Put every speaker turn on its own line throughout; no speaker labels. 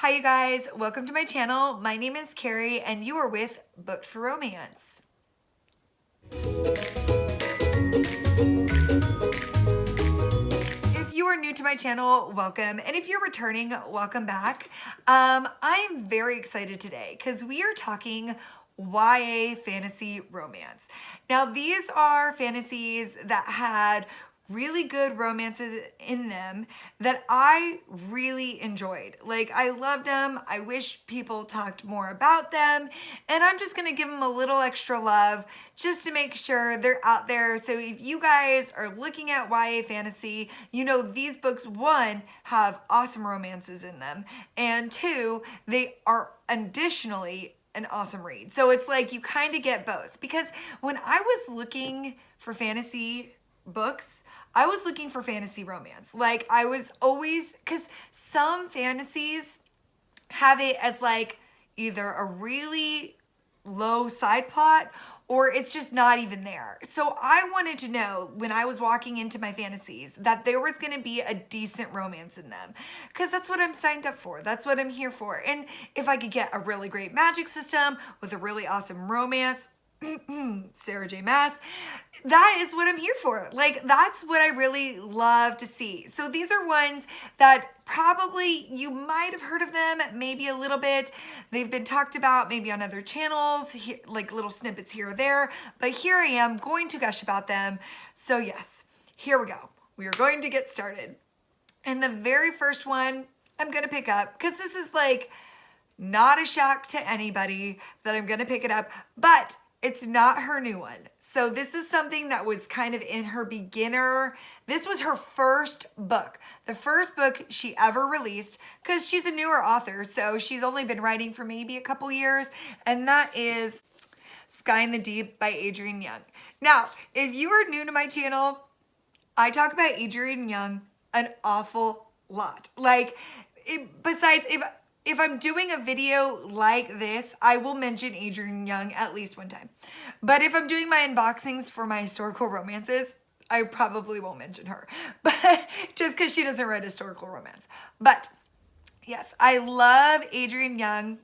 Hi you guys, welcome to my channel. My name is Carrie and you are with Booked for Romance. If you are new to my channel, welcome. And if you're returning, welcome back. I am very excited today because we are talking YA fantasy romance. Now these are fantasies that had really good romances in them that I really enjoyed. Like, I loved them. I wish people talked more about them. And I'm just gonna give them a little extra love just to make sure they're out there. So if you guys are looking at YA fantasy, you know these books, one, have awesome romances in them, and two, they are additionally an awesome read. So it's like you kind of get both. Because when I was looking for fantasy books, I was looking for fantasy romance. Like, I was always, because some fantasies have it as like either a really low side plot or it's just not even there. So I wanted to know when I was walking into my fantasies that there was gonna be a decent romance in them, because that's what I'm signed up for. That's what I'm here for. And if I could get a really great magic system with a really awesome romance, Sarah J. Maas, that is what I'm here for. Like, that's what I really love to see. So these are ones that probably you might have heard of them, maybe a little bit. They've been talked about maybe on other channels, like little snippets here or there, but here I am going to gush about them. So yes, here we go. We are going to get started. And the very first one I'm gonna pick up, because this is like not a shock to anybody that I'm gonna pick it up, but it's not her new one. So this is something that was kind of in her beginner. This was her first book, the first book she ever released, because she's a newer author. So she's only been writing for maybe a couple years. And that is Sky in the Deep by Adrienne Young. Now, if you are new to my channel, I talk about Adrienne Young an awful lot. Like, besides, if I'm doing a video like this, I will mention Adrienne Young at least one time. But if I'm doing my unboxings for my historical romances, I probably won't mention her. But just because she doesn't write historical romance. But yes, I love Adrienne Young.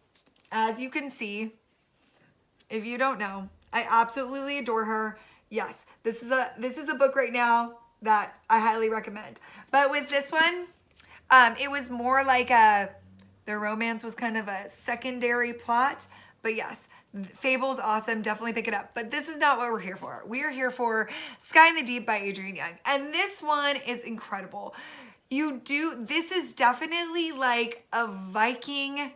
As you can see, if you don't know, I absolutely adore her. Yes, this is a book right now that I highly recommend. But with this one, it was more like the romance was kind of a secondary plot. But yes, Fable's awesome. Definitely pick it up. But this is not what we're here for. We are here for Sky in the Deep by Adrienne Young. And this one is incredible. This is definitely like a Viking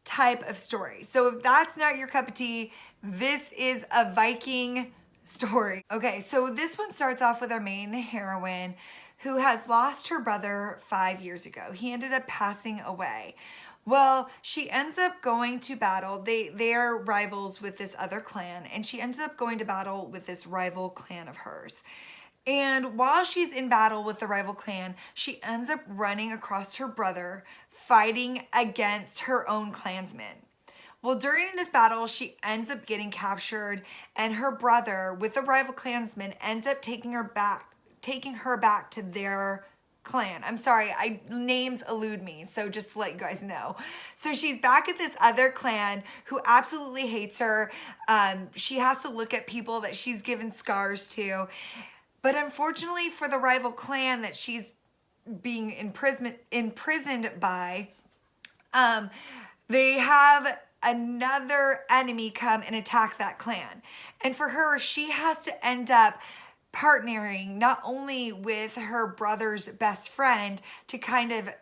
type of story. So if that's not your cup of tea, this is a Viking story. Okay, so this one starts off with our main heroine who has lost her brother 5 years ago. He ended up passing away. Well, she ends up going to battle. They're rivals with this other clan, and she ends up going to battle with this rival clan of hers. And while she's in battle with the rival clan, she ends up running across her brother, fighting against her own clansmen. Well, during this battle, she ends up getting captured, and her brother, with the rival clansman, ends up taking her back to their clan. I'm sorry, names elude me, so just to let you guys know. So she's back at this other clan who absolutely hates her. She has to look at people that she's given scars to. But unfortunately for the rival clan that she's being imprisoned by, they have another enemy come and attack that clan. And for her, she has to end up partnering not only with her brother's best friend to kind of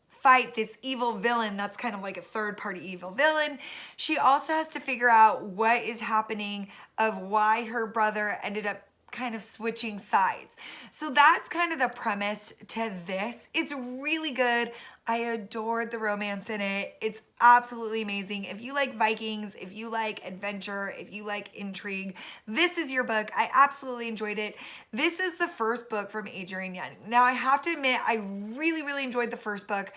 fight this evil villain that's kind of like a third-party evil villain. She also has to figure out what is happening of why her brother ended up kind of switching sides. So that's kind of the premise to this. It's really good. I adored the romance in it. It's absolutely amazing. If you like Vikings, if you like adventure, if you like intrigue, this is your book. I absolutely enjoyed it. This is the first book from Adrienne Young. Now, I have to admit, I really, really enjoyed the first book.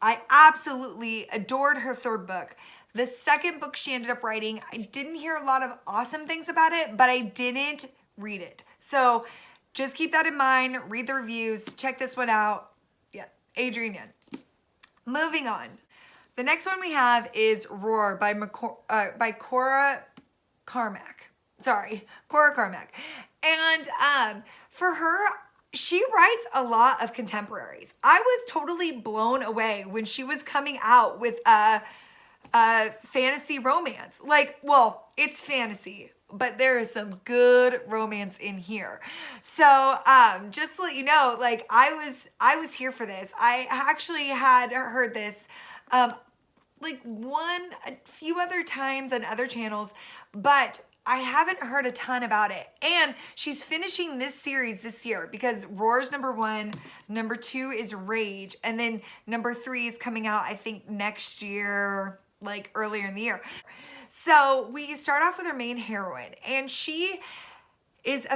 I absolutely adored her third book. The second book she ended up writing, I didn't hear a lot of awesome things about it, but I didn't read it. So just keep that in mind. Read the reviews. Check this one out. Yeah, Adrienne Young. Moving on. The next one we have is Roar by Cora Carmack. Sorry, Cora Carmack. And for her, she writes a lot of contemporaries. I was totally blown away when she was coming out with a fantasy romance. Like, well, it's fantasy, but there is some good romance in here. So just to let you know, like I was here for this. I actually had heard this like a few other times on other channels, but I haven't heard a ton about it. And she's finishing this series this year because Roar's number 1, number 2 is Rage, and then number 3 is coming out, I think, next year, like earlier in the year. So we start off with our main heroine, and she is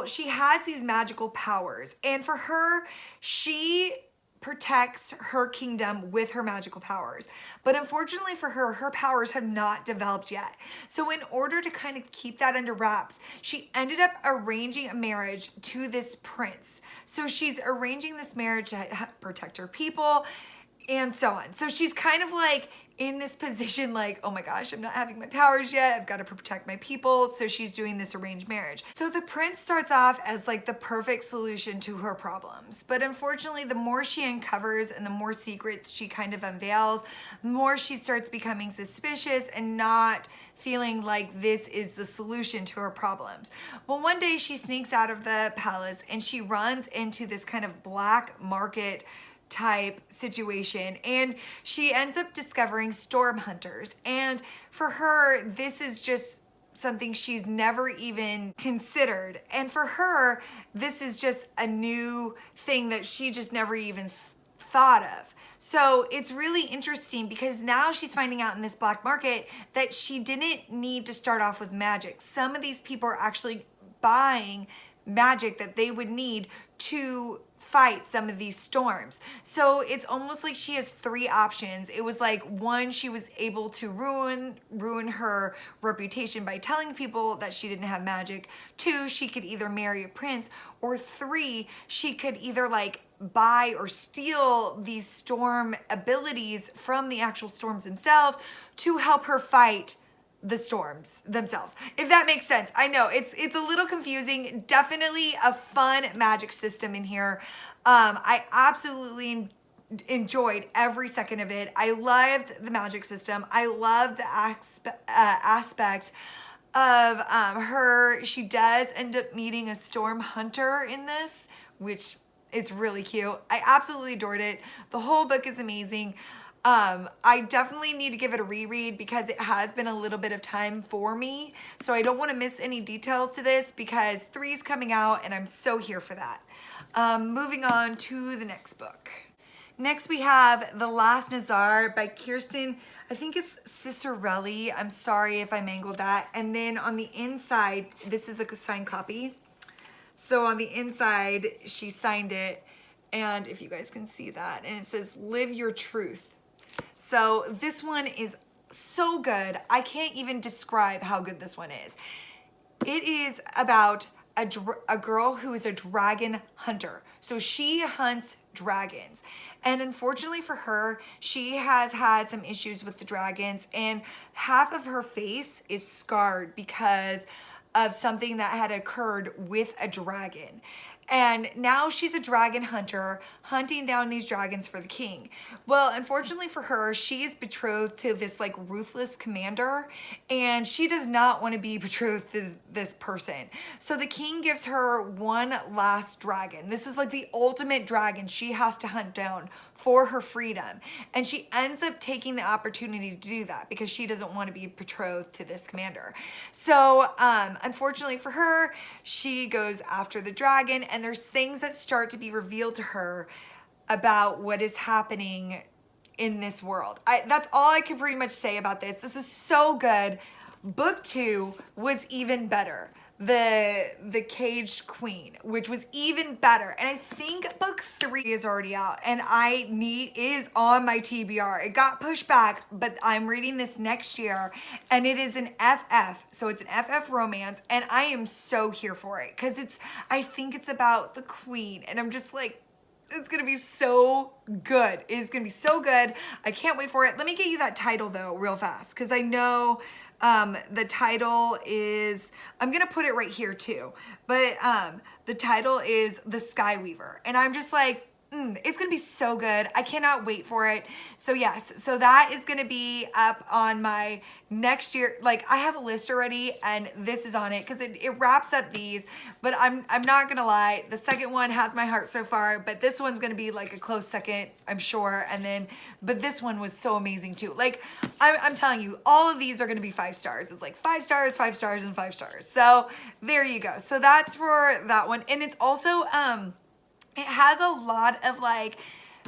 she has these magical powers. And for her, she protects her kingdom with her magical powers. But unfortunately for her, her powers have not developed yet. So in order to kind of keep that under wraps, she ended up arranging a marriage to this prince. So she's arranging this marriage to protect her people and so on. So she's kind of like in this position like, oh my gosh, I'm not having my powers yet. I've got to protect my people. So she's doing this arranged marriage. So the prince starts off as like the perfect solution to her problems. But unfortunately, the more she uncovers and the more secrets she kind of unveils, the more she starts becoming suspicious and not feeling like this is the solution to her problems. Well, one day she sneaks out of the palace and she runs into this kind of black market type situation, and she ends up discovering storm hunters. And for her, this is just something she's never even considered. And for her, this is just a new thing that she just never even thought of. So it's really interesting because now she's finding out in this black market that she didn't need to start off with magic. Some of these people are actually buying magic that they would need to fight some of these storms. So it's almost like she has 3 options. It was like, 1, she was able to ruin her reputation by telling people that she didn't have magic. 2, she could either marry a prince, or 3, she could either like buy or steal these storm abilities from the actual storms themselves to help her fight the storms themselves, if that makes sense. I know it's a little confusing. Definitely a fun magic system in here. I absolutely enjoyed every second of it. I loved the magic system. I loved the aspect of her. She does end up meeting a storm hunter in this, which is really cute. I absolutely adored it. The whole book is amazing. I definitely need to give it a reread because it has been a little bit of time for me. So I don't want to miss any details to this because 3 is coming out and I'm so here for that. Moving on to the next book. Next we have The Last Nazar by Kirsten, I think it's Cicerelli. I'm sorry if I mangled that. And then on the inside, this is a signed copy. So on the inside, she signed it. And if you guys can see that, and it says, "Live your truth." So this one is so good. I can't even describe how good this one is. It is about a girl who is a dragon hunter. So she hunts dragons. And unfortunately for her, she has had some issues with the dragons, and half of her face is scarred because of something that had occurred with a dragon. And now she's a dragon hunter hunting down these dragons for the king. Well, unfortunately for her, she is betrothed to this like ruthless commander, and she does not want to be betrothed to this person. So the king gives her one last dragon. This is like the ultimate dragon she has to hunt down for her freedom. And she ends up taking the opportunity to do that because she doesn't want to be betrothed to this commander. So unfortunately for her, she goes after the dragon, and there's things that start to be revealed to her about what is happening in this world. That's all I can pretty much say about this. This is so good. Book 2 was even better. The Caged Queen, which was even better. And I think book 3 is already out, and is on my TBR. It got pushed back, but I'm reading this next year, and it is an FF. So it's an FF romance, and I am so here for it because I think it's about the queen, and I'm just like, It's gonna be so good. It's gonna be so good. I can't wait for it. Let me get you that title though, real fast, because I know the title is, I'm gonna put it right here too, but the title is The Sky Weaver, and I'm just like, it's gonna be so good. I cannot wait for it. So yes, so that is gonna be up on my next year. Like, I have a list already, and this is on it because it wraps up these. But I'm not gonna lie, the second one has my heart so far, but this one's gonna be like a close second, I'm sure. And then, but this one was so amazing too. Like, I'm telling you, all of these are gonna be 5 stars. It's like 5 stars, 5 stars, and 5 stars. So there you go. So that's for that one, and it's also it has a lot of like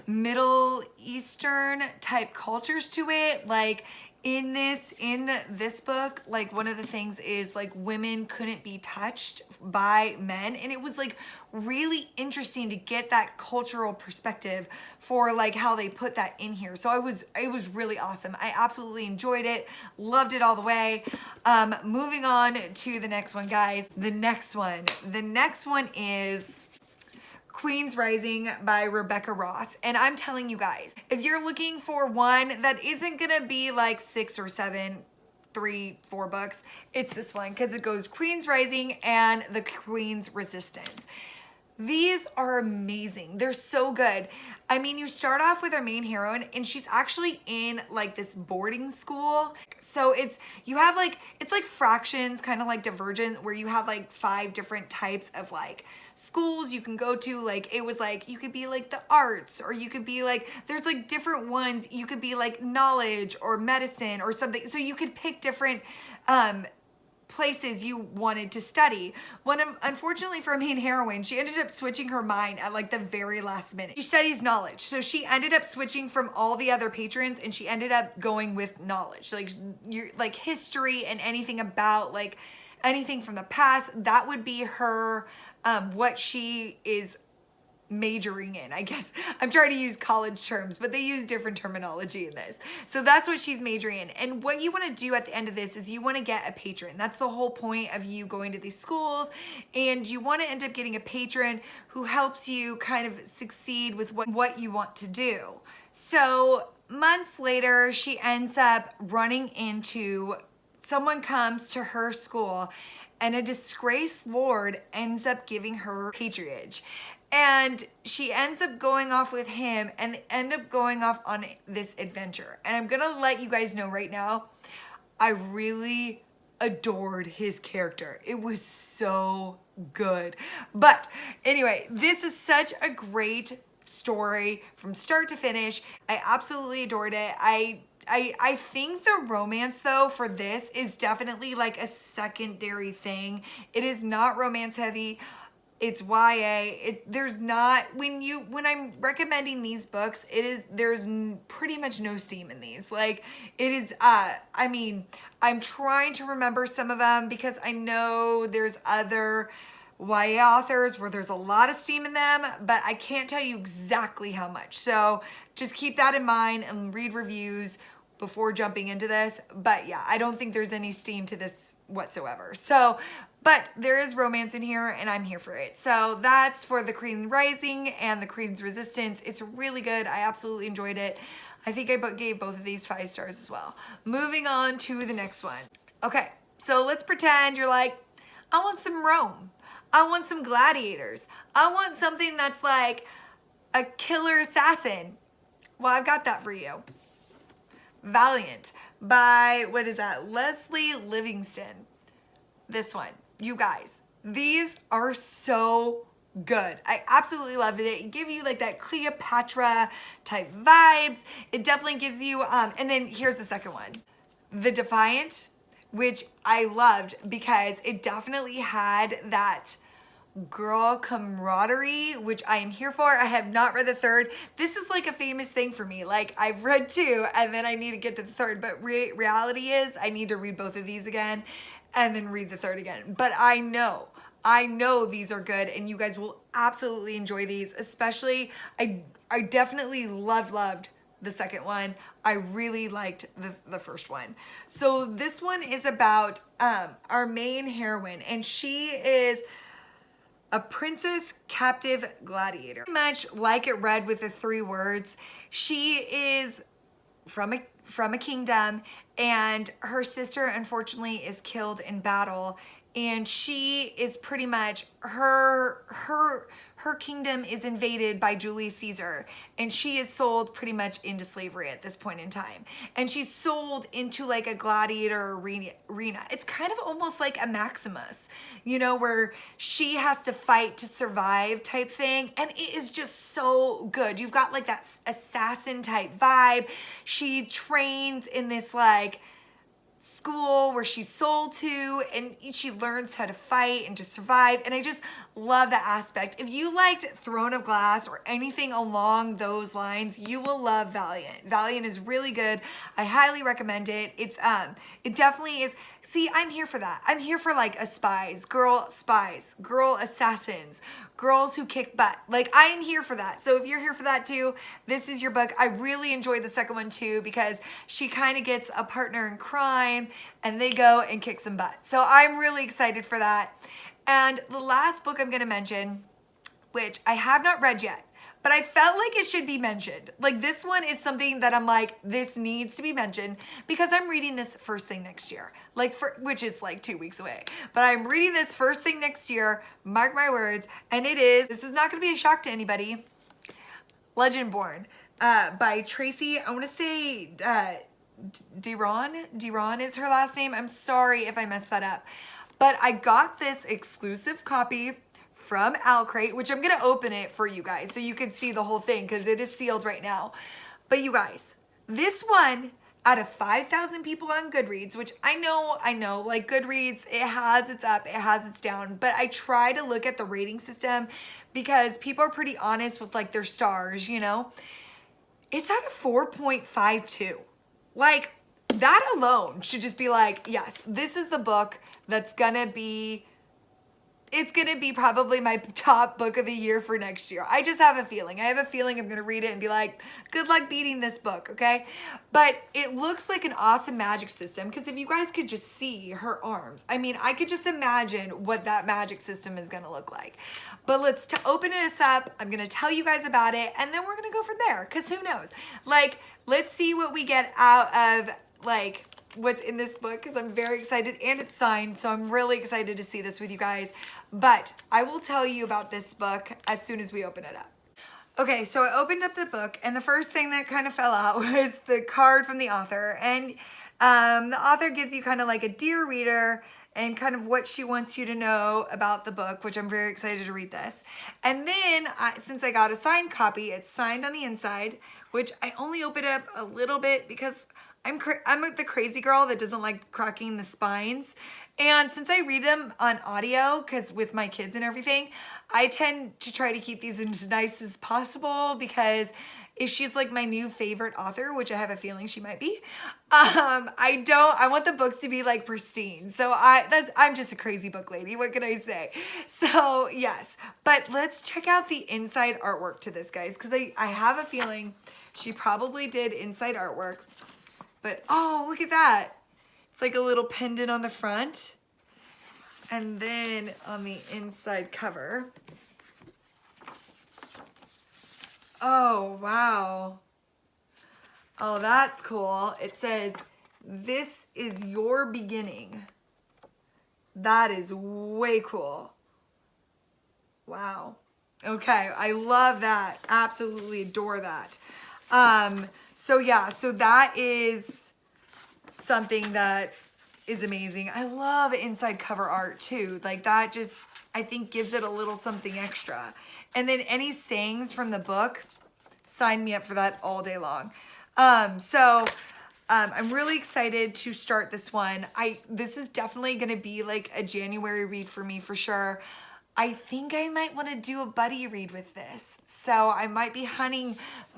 Middle Eastern type cultures to it. Like in this book, like one of the things is like women couldn't be touched by men, and it was like really interesting to get that cultural perspective for like how they put that in here. So it was really awesome. I absolutely enjoyed it, loved it all the way. Moving on to the next one, guys. The next one is Queen's Rising by Rebecca Ross. And I'm telling you guys, if you're looking for one that isn't gonna be like 6 or 7, 3, 4 books, it's this one, because it goes Queen's Rising and The Queen's Resistance. These are amazing. They're so good. I mean, you start off with our main heroine, and she's actually in like this boarding school. So it's like fractions, kind of like Divergent, where you have like 5 different types of like schools you can go to. Like, it was like, you could be like the arts, or you could be like, there's like different ones. You could be like knowledge or medicine or something. So you could pick different places you wanted to study. Unfortunately for our main heroine, she ended up switching her mind at like the very last minute. She studies knowledge, so she ended up switching from all the other patrons, and she ended up going with knowledge, like history and anything about like anything from the past. That would be her what she is majoring in, I guess. I'm trying to use college terms, but they use different terminology in this. So that's what she's majoring in. And what you want to do at the end of this is you want to get a patron. That's the whole point of you going to these schools, and you want to end up getting a patron who helps you kind of succeed with what you want to do. So months later, she ends up running into someone comes to her school, and a disgraced lord ends up giving her patronage. And she ends up going off with him, and they end up going off on this adventure. And I'm gonna let you guys know right now, I really adored his character. It was so good. But anyway, this is such a great story from start to finish. I absolutely adored it. I think the romance though for this is definitely like a secondary thing. It is not romance heavy. It's YA. There's not, when I'm recommending these books, there's pretty much no steam in these. Like, it is, I mean, I'm trying to remember some of them because I know there's other YA authors where there's a lot of steam in them, but I can't tell you exactly how much. So just keep that in mind and read reviews before jumping into this. But yeah, I don't think there's any steam to this whatsoever. So, but there is romance in here, and I'm here for it. So that's for The Queen's Rising and The Queen's Resistance. It's really good. I absolutely enjoyed it. I think I gave both of these 5 stars as well. Moving on to the next one. Okay, so let's pretend you're like, I want some Rome. I want some gladiators. I want something that's like a killer assassin. Well, I've got that for you. Valiant by, what is that? Leslie Livingston. This one, you guys, these are so good. I absolutely loved it. It gives you like that Cleopatra type vibes. It definitely gives you, and then here's the second one, The Defiant, which I loved because it definitely had that girl camaraderie, which I am here for. I have not read the third. This is like a famous thing for me. Like, I've read 2 and then I need to get to the third, but reality is I need to read both of these again and then read the third again. But I know these are good, and you guys will absolutely enjoy these. Especially, I definitely loved the second one. I really liked the first one. So this one is about our main heroine, and she is a princess captive gladiator. Pretty much like it read with the 3 words. She is from a kingdom, and her sister unfortunately is killed in battle, and she is pretty much her kingdom is invaded by Julius Caesar, and she is sold pretty much into slavery at this point in time. And she's sold into like a gladiator arena. It's kind of almost like a Maximus, you know, where she has to fight to survive type thing. And it is just so good. You've got like that assassin type vibe. She trains in this like school where she's sold to, and she learns how to fight and to survive, and I just love that aspect. If you liked Throne of Glass or anything along those lines, you will love Valiant. Valiant is really good. I highly recommend it. It definitely is. See, I'm here for that. I'm here for like spies, girl assassins, girls who kick butt. Like, I am here for that. So if you're here for that too, this is your book. I really enjoyed the second one too, because she kind of gets a partner in crime and they go and kick some butt. So I'm really excited for that. And the last book I'm going to mention, which I have not read yet, but I felt like it should be mentioned. Like, this one is something that I'm like, this needs to be mentioned, because I'm reading this first thing next year, which is like 2 weeks away. But I'm reading this first thing next year, mark my words, and this is not gonna be a shock to anybody, Legendborn, by Tracy, I wanna say Deron is her last name. I'm sorry if I messed that up. But I got this exclusive copy from Crate, which I'm gonna open it for you guys so you can see the whole thing, because it is sealed right now. But you guys, this one out of 5,000 people on Goodreads, which I know, like Goodreads, it has its up, it has its down, but I try to look at the rating system because people are pretty honest with like their stars, you know? It's at a 4.52. Like, that alone should just be like, yes, this is the book that's gonna be, it's gonna be probably my top book of the year for next year. I just have a feeling. I have a feeling I'm gonna read it and be like, good luck beating this book, okay? But it looks like an awesome magic system, because if you guys could just see her arms, I mean, I could just imagine what that magic system is gonna look like. But let's open this up. I'm gonna tell you guys about it, and then we're gonna go from there, because who knows? Like, let's see what we get out of, like, what's in this book, because I'm very excited, and it's signed, so I'm really excited to see this with you guys. But I will tell you about this book as soon as we open it up. Okay, so I opened up the book, and the first thing that kind of fell out was the card from the author. And the author gives you kind of like a dear reader and kind of what she wants you to know about the book, which I'm very excited to read this. And then, since I got a signed copy, it's signed on the inside, which I only opened it up a little bit because I'm the crazy girl that doesn't like cracking the spines. And since I read them on audio, because with my kids and everything, I tend to try to keep these as nice as possible, because if she's like my new favorite author, which I have a feeling she might be, I want the books to be like pristine. So I'm just a crazy book lady. What can I say? So yes, but let's check out the inside artwork to this, guys, because I have a feeling she probably did inside artwork. But oh, look at that. It's like a little pendant on the front. And then on the inside cover. Oh, wow. Oh, that's cool. It says, "This is your beginning." That is way cool. Wow. Okay, I love that. Absolutely adore that. So yeah, so that is something that is amazing. I love inside cover art too. Like, that just, I think, gives it a little something extra. And then any sayings from the book, sign me up for that all day long. I'm really excited to start this one. This is definitely gonna be like a January read for me for sure. I think I might want to do a buddy read with this. So I might be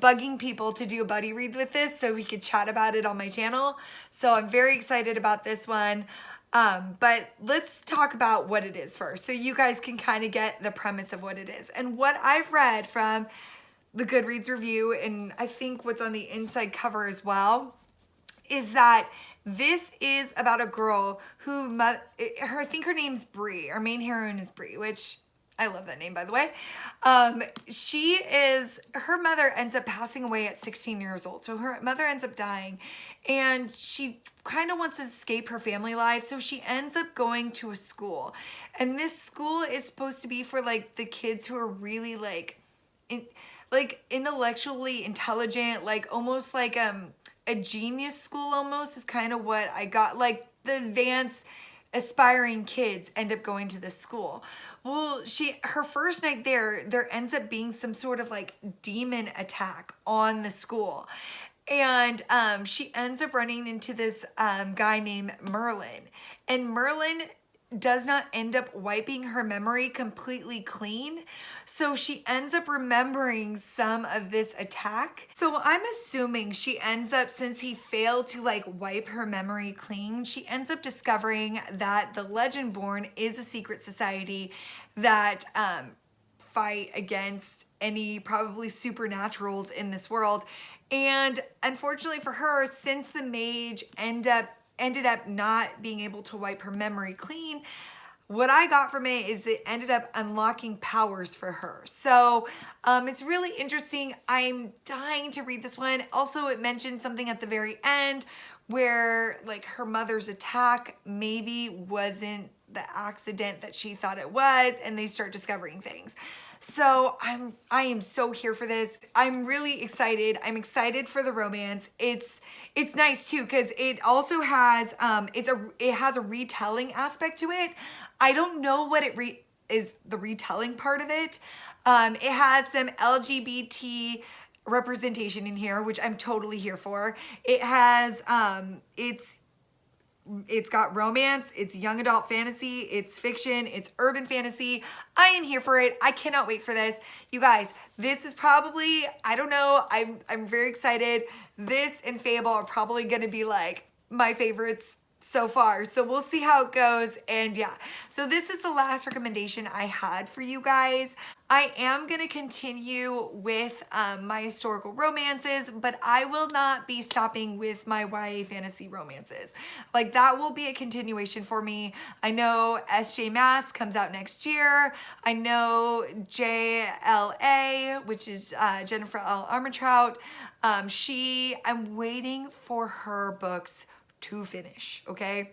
bugging people to do a buddy read with this so we could chat about it on my channel. So I'm very excited about this one. But let's talk about what it is first, so you guys can kind of get the premise of what it is. And what I've read from the Goodreads review, and I think what's on the inside cover as well, is that this is about a girl who, I think her name's Bree. Our main heroine is Bree, which I love that name, by the way. Her mother ends up passing away at 16 years old. So her mother ends up dying, and she kind of wants to escape her family life. So she ends up going to a school. And this school is supposed to be for like the kids who are really like intellectually intelligent, like almost like a genius school almost is kind of what I got. Like the advanced aspiring kids end up going to this school. Well, her first night there ends up being some sort of like demon attack on the school. And she ends up running into this guy named Merlin. And Merlin does not end up wiping her memory completely clean. So she ends up remembering some of this attack. So I'm assuming she ends up, since he failed to like wipe her memory clean, she ends up discovering that the Legendborn is a secret society that fight against any probably supernaturals in this world. And unfortunately for her, since the mage ended up not being able to wipe her memory clean, what I got from it is it ended up unlocking powers for her. So it's really interesting. I'm dying to read this one. Also, it mentioned something at the very end where like her mother's attack maybe wasn't the accident that she thought it was, and they start discovering things. So I am so here for this. I'm really excited. I'm excited for the romance. It's nice too because it also has it has a retelling aspect to it. I don't know what is the retelling part of it. It has some LGBT representation in here, which I'm totally here for. It has it's got romance, it's young adult fantasy, it's fiction, it's urban fantasy. I am here for it. I cannot wait for this. You guys, this is probably, I don't know, I'm very excited. This and Fable are probably gonna be like my favorites so far. So we'll see how it goes. And yeah, so this is the last recommendation I had for you guys. I am going to continue with my historical romances, but I will not be stopping with my YA fantasy romances. Like that will be a continuation for me. I know SJ Mass comes out next year. I know JLA, which is Jennifer L. Armentrout. I'm waiting for her books to finish, okay?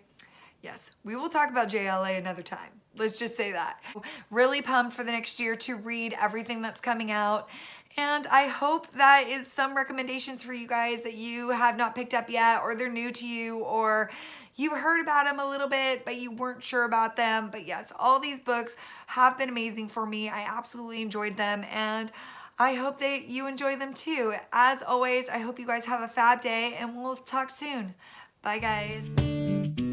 Yes, we will talk about JLA another time. Let's just say that. Really pumped for the next year to read everything that's coming out. And I hope that is some recommendations for you guys that you have not picked up yet, or they're new to you, or you heard about them a little bit, but you weren't sure about them. But yes, all these books have been amazing for me. I absolutely enjoyed them, and I hope that you enjoy them too. As always, I hope you guys have a fab day, and we'll talk soon. Bye, guys.